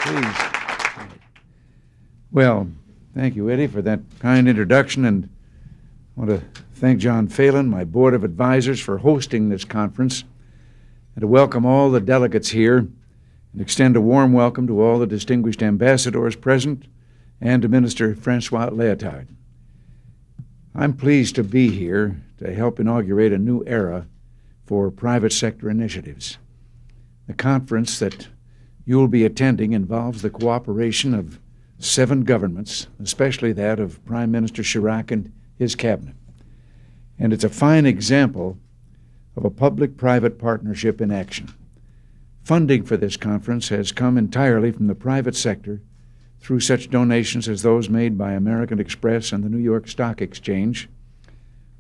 Please. Well, thank you, Eddie, for that kind introduction, and I want to thank John Phelan, my Board of Advisors, for hosting this conference, and to welcome all the delegates here, and extend a warm welcome to all the distinguished ambassadors present, and to Minister Francois Leotard. I'm pleased to be here to help inaugurate a new era for private sector initiatives. The conference that you'll be attending involves the cooperation of 7 governments, especially that of Prime Minister Chirac and his cabinet. And it's a fine example of a public-private partnership in action. Funding for this conference has come entirely from the private sector through such donations as those made by American Express and the New York Stock Exchange.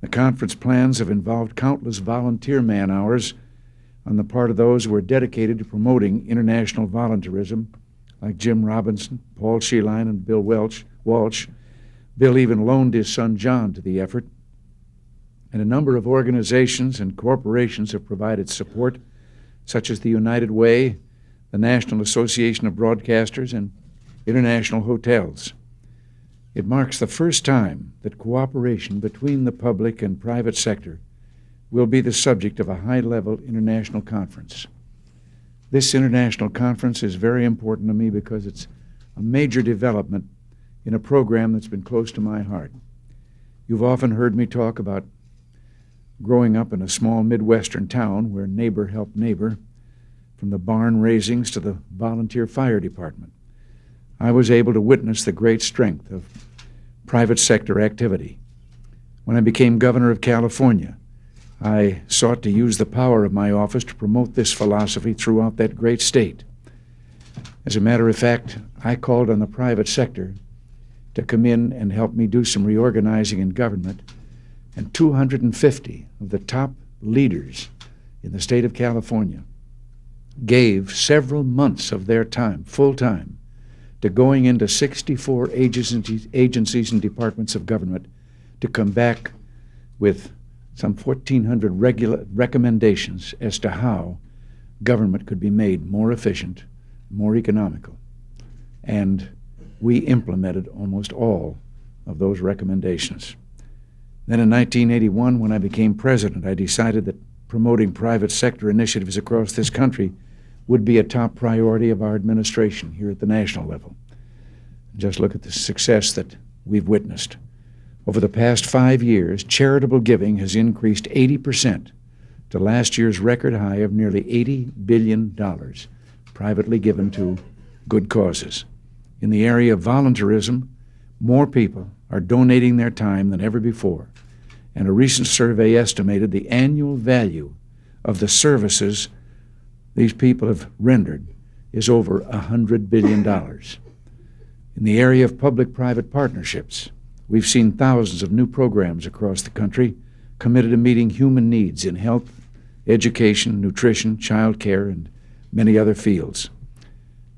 The conference plans have involved countless volunteer man-hours on the part of those who are dedicated to promoting international volunteerism, like Jim Robinson, Paul Scheelein, and Bill Walsh. Bill even loaned his son John to the effort. And a number of organizations and corporations have provided support, such as the United Way, the National Association of Broadcasters, and International Hotels. It marks the first time that cooperation between the public and private sector will be the subject of a high-level international conference. This international conference is very important to me because it's a major development in a program that's been close to my heart. You've often heard me talk about growing up in a small Midwestern town where neighbor helped neighbor, from the barn raisings to the volunteer fire department. I was able to witness the great strength of private sector activity. When I became governor of California, I sought to use the power of my office to promote this philosophy throughout that great state. As a matter of fact, I called on the private sector to come in and help me do some reorganizing in government, and 250 of the top leaders in the state of California gave several months of their time, full time, to going into 64 agencies and departments of government to come back with some 1,400 recommendations as to how government could be made more efficient, more economical. And we implemented almost all of those recommendations. Then in 1981, when I became president, I decided that promoting private sector initiatives across this country would be a top priority of our administration here at the national level. Just look at the success that we've witnessed. Over the past 5 years, charitable giving has increased 80% to last year's record high of nearly $80 billion privately given to good causes. In the area of volunteerism, more people are donating their time than ever before, and a recent survey estimated the annual value of the services these people have rendered is over $100 billion. In the area of public-private partnerships, we've seen thousands of new programs across the country committed to meeting human needs in health, education, nutrition, child care, and many other fields.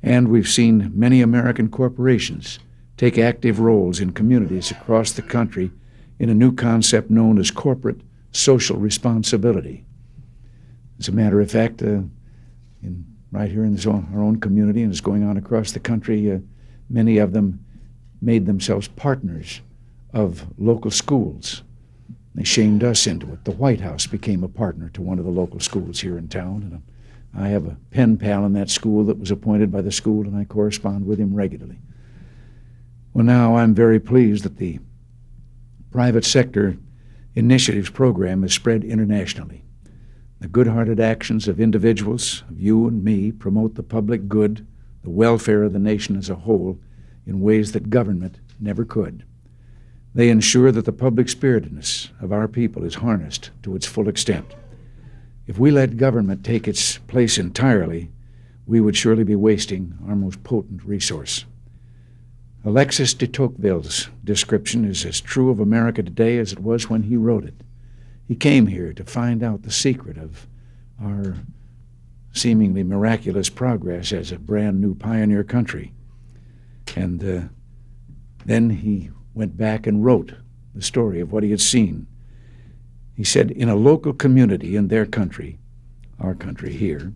And we've seen many American corporations take active roles in communities across the country in a new concept known as corporate social responsibility. As a matter of fact, right here in our own community, and it's going on across the country, many of them made themselves partners of local schools. They shamed us into it. The White House became a partner to one of the local schools here in town, and I have a pen pal in that school that was appointed by the school, and I correspond with him regularly. Well, now I'm very pleased that the private sector initiatives program is spread internationally. The good-hearted actions of individuals, of you and me, promote the public good, the welfare of the nation as a whole, in ways that government never could. They ensure that the public spiritedness of our people is harnessed to its full extent. If we let government take its place entirely, we would surely be wasting our most potent resource. Alexis de Tocqueville's description is as true of America today as it was when he wrote it. He came here to find out the secret of our seemingly miraculous progress as a brand new pioneer country. And then he went back and wrote the story of what he had seen. He said, in a local community in their country, our country here,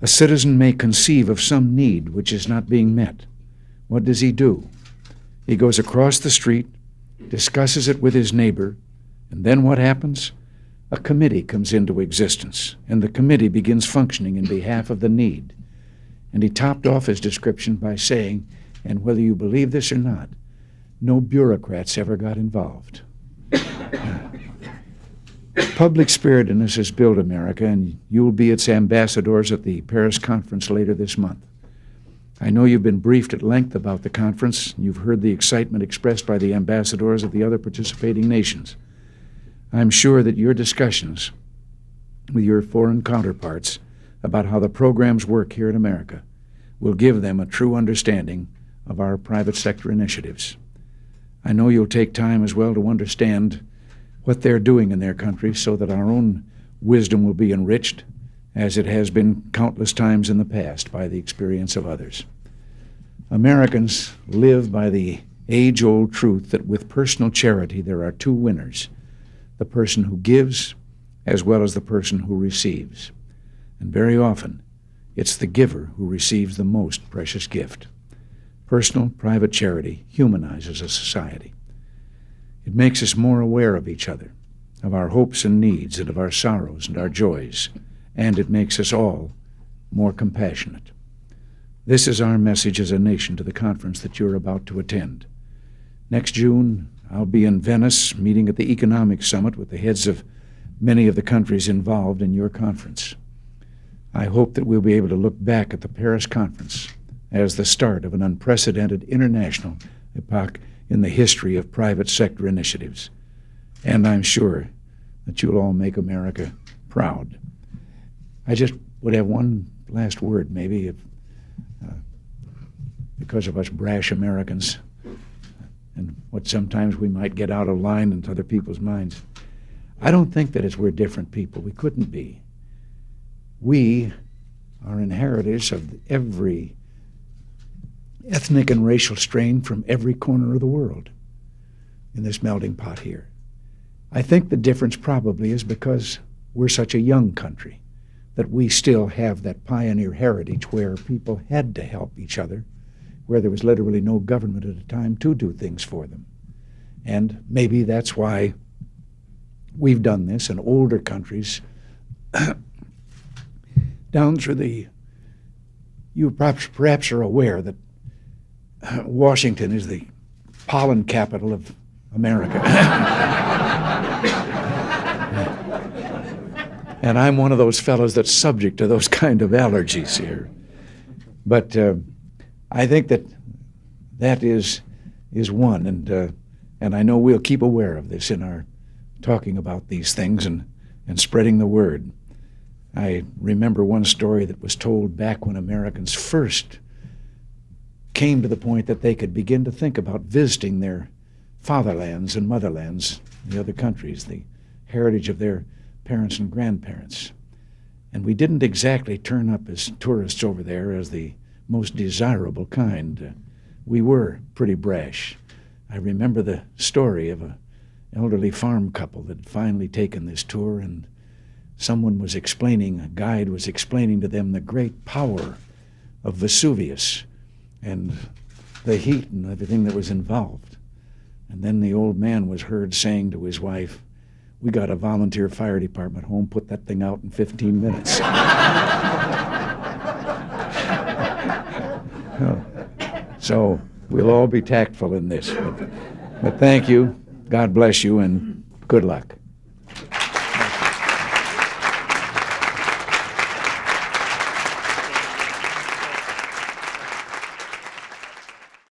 a citizen may conceive of some need which is not being met. What does he do? He goes across the street, discusses it with his neighbor, and then what happens? A committee comes into existence, and the committee begins functioning in behalf of the need. And he topped off his description by saying, and whether you believe this or not, no bureaucrats ever got involved. Public spiritedness has built America, and you'll be its ambassadors at the Paris conference later this month. I know you've been briefed at length about the conference. You've heard the excitement expressed by the ambassadors of the other participating nations. I'm sure that your discussions with your foreign counterparts about how the programs work here in America will give them a true understanding of our private sector initiatives. I know you'll take time as well to understand what they're doing in their country so that our own wisdom will be enriched, as it has been countless times in the past by the experience of others. Americans live by the age-old truth that with personal charity there are two winners, the person who gives as well as the person who receives. And very often, it's the giver who receives the most precious gift. Personal, private charity humanizes a society. It makes us more aware of each other, of our hopes and needs, and of our sorrows and our joys, and it makes us all more compassionate. This is our message as a nation to the conference that you're about to attend. Next June, I'll be in Venice meeting at the Economic Summit with the heads of many of the countries involved in your conference. I hope that we'll be able to look back at the Paris conference as the start of an unprecedented international epoch in the history of private sector initiatives. And I'm sure that you'll all make America proud. I just would have one last word, maybe, because of us brash Americans and what sometimes we might get out of line into other people's minds. I don't think that as we're different people. We couldn't be. We are inheritors of every ethnic and racial strain from every corner of the world in this melting pot here. I think the difference probably is because we're such a young country that we still have that pioneer heritage where people had to help each other, where there was literally no government at the time to do things for them. And maybe that's why we've done this in older countries down through the, you perhaps are aware that Washington is the pollen capital of America. And I'm one of those fellows that's subject to those kind of allergies here. But I think that is one, and I know we'll keep aware of this in our talking about these things and spreading the word. I remember one story that was told back when Americans first came to the point that they could begin to think about visiting their fatherlands and motherlands, the other countries, the heritage of their parents and grandparents. And we didn't exactly turn up as tourists over there as the most desirable kind. We were pretty brash. I remember the story of an elderly farm couple that had finally taken this tour, and someone was explaining, a guide was explaining to them the great power of Vesuvius and the heat and everything that was involved. And then the old man was heard saying to his wife, "We got a volunteer fire department home, put that thing out in 15 minutes. So we'll all be tactful in this. But thank you, God bless you, and good luck.